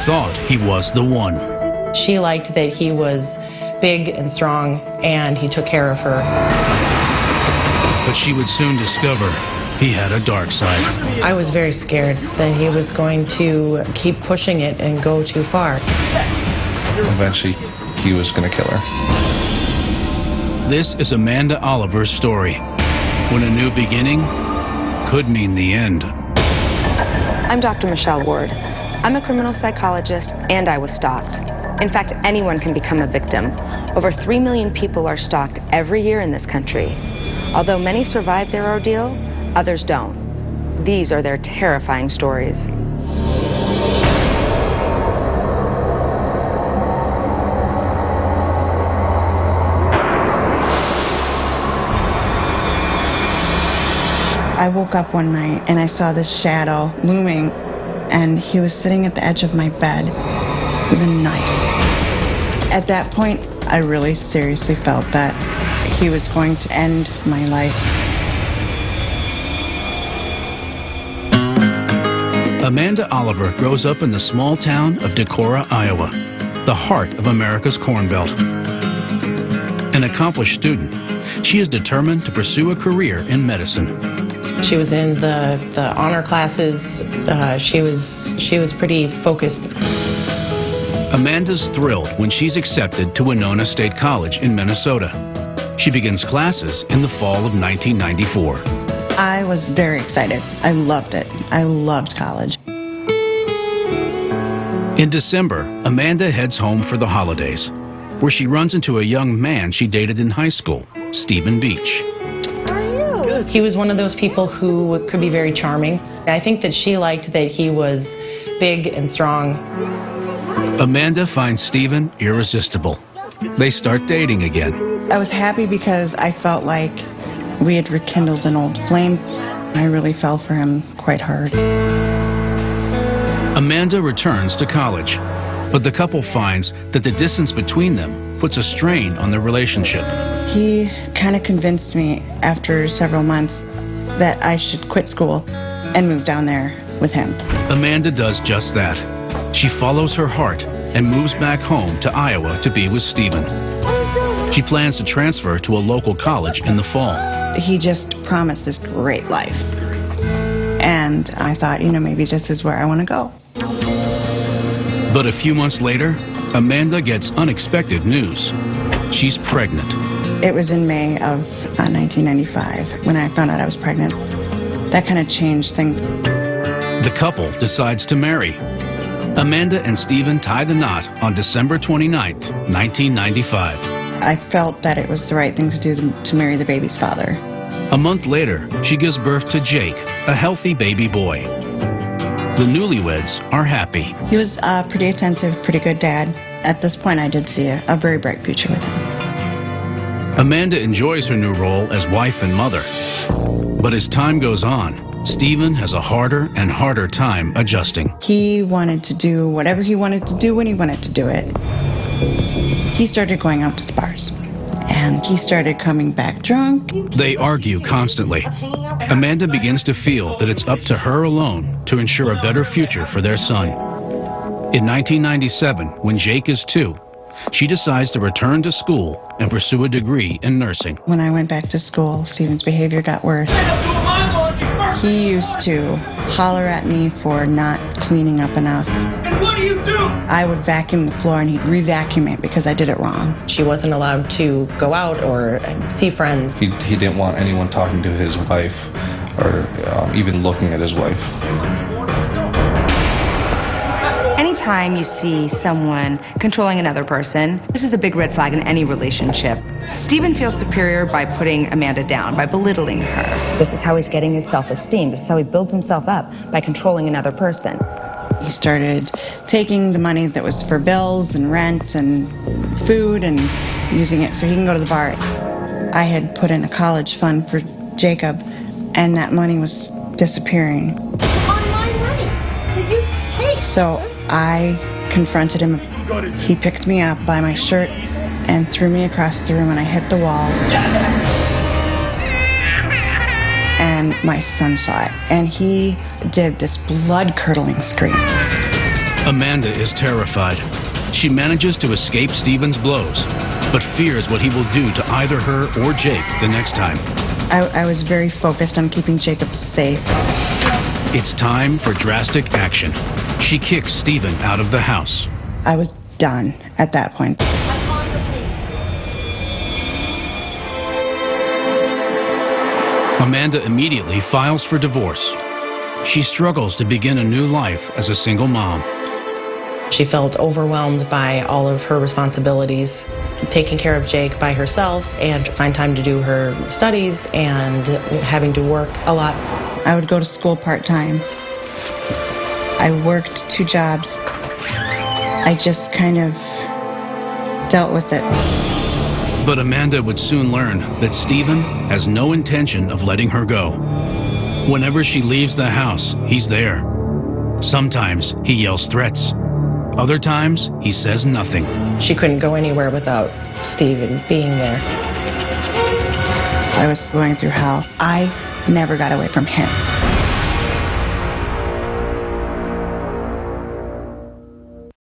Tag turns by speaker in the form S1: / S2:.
S1: thought he was the one.
S2: She liked that he was big and strong, and he took care of her.
S1: But she would soon discover he had a dark side.
S2: I was very scared that he was going to keep pushing it and go too far.
S3: Eventually, he was going to kill her.
S1: This is Amanda Oliver's story, when a new beginning could mean the end.
S4: I'm Dr. Michelle Ward. I'm a criminal psychologist, and I was stalked. In fact, anyone can become a victim. Over 3 million people are stalked every year in this country. Although many survive their ordeal, others don't. These are their terrifying stories.
S5: I woke up one night and I saw this shadow looming, and he was sitting at the edge of my bed with a knife. At that point, I really seriously felt that he was going to end my life.
S1: Amanda Oliver grows up in the small town of Decorah, Iowa, the heart of America's Corn Belt. An accomplished student, she is determined to pursue a career in medicine.
S2: She was in the honor classes. She was pretty focused.
S1: Amanda's thrilled when she's accepted to Winona State College in Minnesota. She begins classes in the fall of 1994.
S5: I was very excited. I loved it. I loved college.
S1: In December, Amanda heads home for the holidays, where she runs into a young man she dated in high school, Stephen Beach.
S2: He was one of those people who could be very charming. I think that she liked that he was big and strong.
S1: Amanda finds Stephen irresistible. They start dating again.
S5: I was happy because I felt like we had rekindled an old flame. I really fell for him quite hard.
S1: Amanda returns to college, but the couple finds that the distance between them puts a strain on their relationship.
S5: He kind of convinced me after several months that I should quit school and move down there with him.
S1: Amanda does just that. She follows her heart and moves back home to Iowa to be with Stephen. She plans to transfer to a local college in the fall.
S5: He just promised this great life. And I thought, maybe this is where I want to go.
S1: But a few months later, Amanda gets unexpected news. She's pregnant.
S5: It was in May of 1995 when I found out I was pregnant. That kind of changed things.
S1: The couple decides to marry. Amanda and Stephen tie the knot on December 29th, 1995.
S5: I felt that it was the right thing to do to marry the baby's father.
S1: A month later, she gives birth to Jake, a healthy baby boy. The newlyweds are happy.
S5: He was a pretty attentive, pretty good dad. At this point, I did see a very bright future with him.
S1: Amanda enjoys her new role as wife and mother. But as time goes on, Stephen has a harder and harder time adjusting.
S5: He wanted to do whatever he wanted to do when he wanted to do it. He started going out to the bars, and he started coming back drunk.
S1: They argue constantly. Amanda begins to feel that it's up to her alone to ensure a better future for their son. In 1997, when Jake is 2, she decides to return to school and pursue a degree in nursing.
S5: When I went back to school, Stephen's behavior got worse. He used to holler at me for not cleaning up enough.
S6: And what do?
S5: I would vacuum the floor and he'd re-vacuum it because I did it wrong.
S2: She wasn't allowed to go out or see friends.
S3: He didn't want anyone talking to his wife or even looking at his wife.
S4: Anytime you see someone controlling another person, this is a big red flag in any relationship. Stephen feels superior by putting Amanda down, by belittling her. This is how he's getting his self-esteem. This is how he builds himself up, by controlling another person.
S5: He started taking the money that was for bills and rent and food and using it so he can go to the bar. I had put in a college fund for Jacob, and that money was disappearing.
S6: On my money that you take.
S5: So I confronted him. He picked me up by my shirt and threw me across the room, and I hit the wall. And my son saw it, and he did this blood-curdling scream.
S1: Amanda is terrified. She manages to escape Stephen's blows, but fears what he will do to either her or Jake the next time.
S5: I was very focused on keeping Jacob safe.
S1: It's time for drastic action. She kicks Stephen out of the house.
S5: I was done at that point.
S1: Amanda immediately files for divorce. She struggles to begin a new life as a single mom.
S2: She felt overwhelmed by all of her responsibilities, taking care of Jake by herself and to find time to do her studies and having to work a lot.
S5: I would go to school part-time. I worked 2 jobs. I just kind of dealt with it.
S1: But Amanda would soon learn that Stephen has no intention of letting her go. Whenever she leaves the house, he's there. Sometimes he yells threats. Other times, he says nothing.
S2: She couldn't go anywhere without Stephen being there.
S5: I was going through hell. I never got away from him.